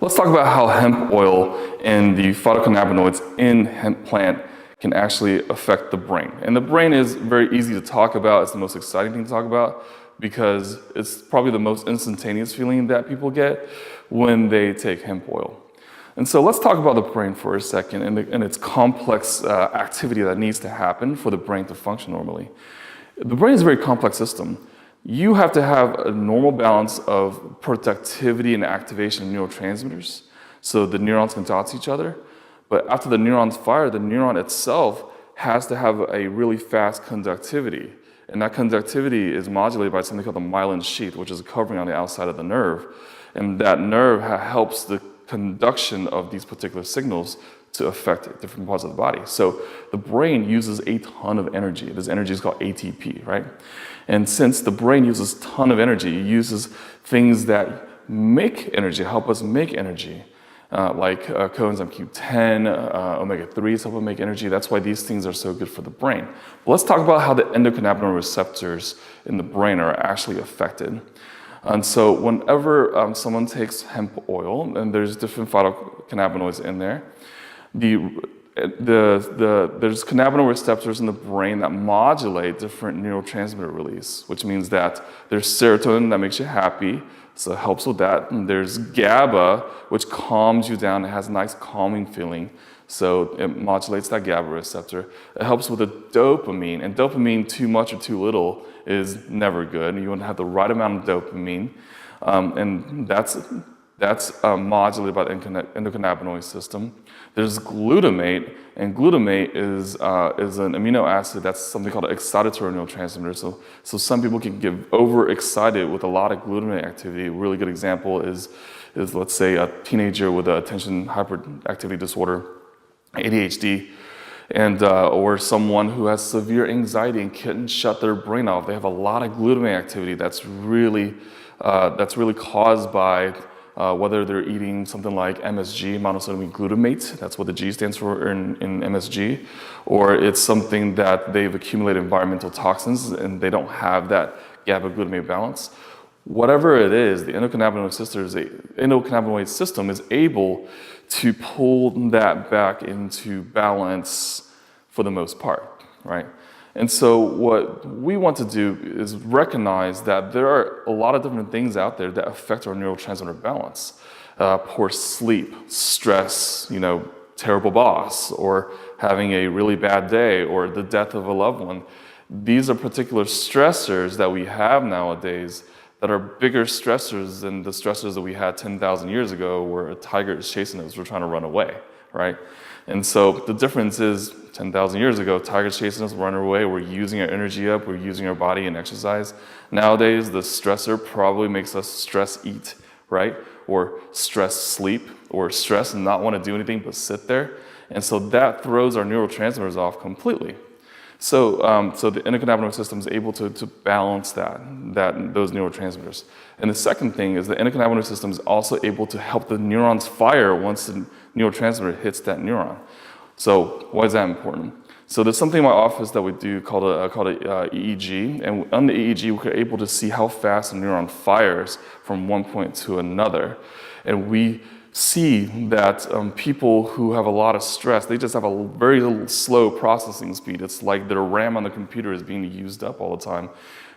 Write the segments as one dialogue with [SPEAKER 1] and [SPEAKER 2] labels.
[SPEAKER 1] Let's talk about how hemp oil and the phytocannabinoids in hemp plant can actually affect the brain. And the brain is very easy to talk about. It's the most exciting thing to talk about because it's probably the most instantaneous feeling that people get when they take hemp oil. And so let's talk about the brain for a second and its complex activity that needs to happen for the brain to function normally. The brain is a very complex system. You have to have a normal balance of productivity and activation of neurotransmitters so the neurons can talk to each other. But after the neurons fire, the neuron itself has to have a really fast conductivity. And that conductivity is modulated by something called the myelin sheath, which is a covering on the outside of the nerve. And that nerve helps the conduction of these particular signals to affect different parts of the body. So the brain uses a ton of energy. This energy is called ATP, right? And since the brain uses a ton of energy, it uses things that make energy, help us make energy, like coenzyme Q10, omega-3s help us make energy. That's why these things are so good for the brain. But let's talk about how the endocannabinoid receptors in the brain are actually affected. And so whenever someone takes hemp oil, and there's different phytocannabinoids in there, there's cannabinoid receptors in the brain that modulate different neurotransmitter release, which means that there's serotonin that makes you happy, so it helps with that. And there's GABA, which calms you down. It has a nice calming feeling, so it modulates that GABA receptor. It helps with the dopamine, and dopamine too much or too little is never good. You want to have the right amount of dopamine, and that's modulated by the endocannabinoid system. There's glutamate, and glutamate is an amino acid that's something called an excitatory neurotransmitter. So some people can get overexcited with a lot of glutamate activity. A really good example is let's say a teenager with attention hyperactivity disorder, ADHD, and or someone who has severe anxiety and can't shut their brain off. They have a lot of glutamate activity that's really caused by whether they're eating something like MSG, monosodium glutamate, that's what the G stands for in MSG, or it's something that they've accumulated environmental toxins and they don't have that GABA glutamate balance. Whatever it is, the endocannabinoid system is able to pull that back into balance for the most part, right? And so what we want to do is recognize that there are a lot of different things out there that affect our neurotransmitter balance. Poor sleep, stress, terrible boss, or having a really bad day, or the death of a loved one. These are particular stressors that we have nowadays that are bigger stressors than the stressors that we had 10,000 years ago where a tiger is chasing us, we're trying to run away, right? And so the difference is 10,000 years ago, tigers chasing us, running away, we're using our energy up, we're using our body in exercise. Nowadays, the stressor probably makes us stress eat, right? Or stress sleep, or stress and not want to do anything but sit there. And so that throws our neurotransmitters off completely. So the endocannabinoid system is able to balance those neurotransmitters. And the second thing is the endocannabinoid system is also able to help the neurons fire once the neurotransmitter hits that neuron. So why is that important? So there's something in my office that we do called a EEG, and on the EEG we're able to see how fast a neuron fires from one point to another. And we see that people who have a lot of stress, they just have a very slow processing speed. It's like their RAM on the computer is being used up all the time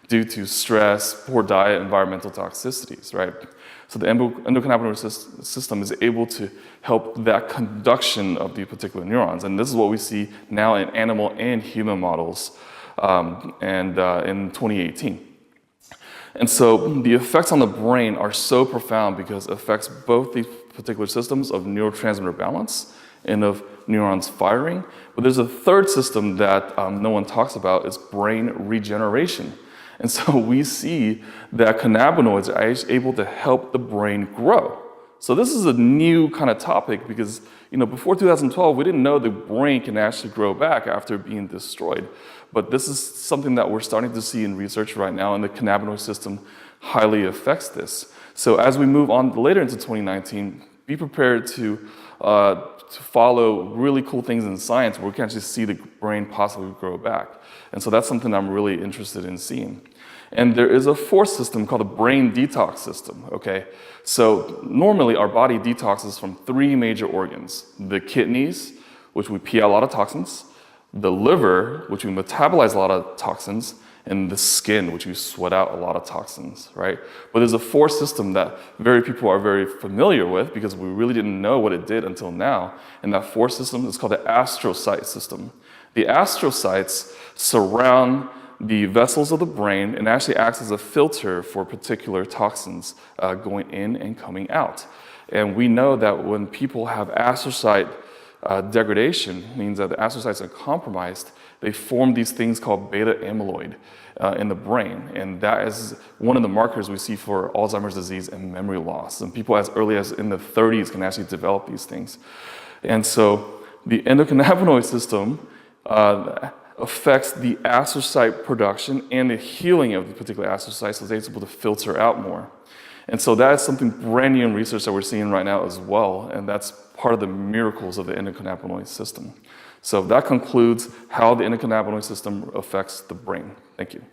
[SPEAKER 1] due to stress, poor diet, environmental toxicities, right? So the endocannabinoid system is able to help that conduction of the particular neurons. And this is what we see now in animal and human models in 2018. And so the effects on the brain are so profound because it affects both the particular systems of neurotransmitter balance and of neurons firing. But there's a third system that no one talks about, is brain regeneration. And so we see that cannabinoids are able to help the brain grow. So this is a new kind of topic because before 2012, we didn't know the brain can actually grow back after being destroyed. But this is something that we're starting to see in research right now, and the cannabinoid system highly affects this. So as we move on later into 2019, be prepared to follow really cool things in science where we can actually see the brain possibly grow back. And so that's something I'm really interested in seeing. And there is a fourth system called the brain detox system, okay? So normally our body detoxes from 3 major organs: the kidneys, which we pee out a lot of toxins, the liver, which we metabolize a lot of toxins, and the skin, which we sweat out a lot of toxins, right? But there's a fourth system that very people are very familiar with because we really didn't know what it did until now. And that fourth system is called the astrocyte system. The astrocytes surround the vessels of the brain and actually acts as a filter for particular toxins going in and coming out. And we know that when people have astrocyte degradation, means that the astrocytes are compromised, they form these things called beta amyloid in the brain. And that is one of the markers we see for Alzheimer's disease and memory loss. And people as early as in the 30s can actually develop these things. And so the endocannabinoid system affects the astrocyte production and the healing of the particular astrocytes, so it's able to filter out more. And so that is something brand new in research that we're seeing right now as well, and that's part of the miracles of the endocannabinoid system. So that concludes how the endocannabinoid system affects the brain. Thank you.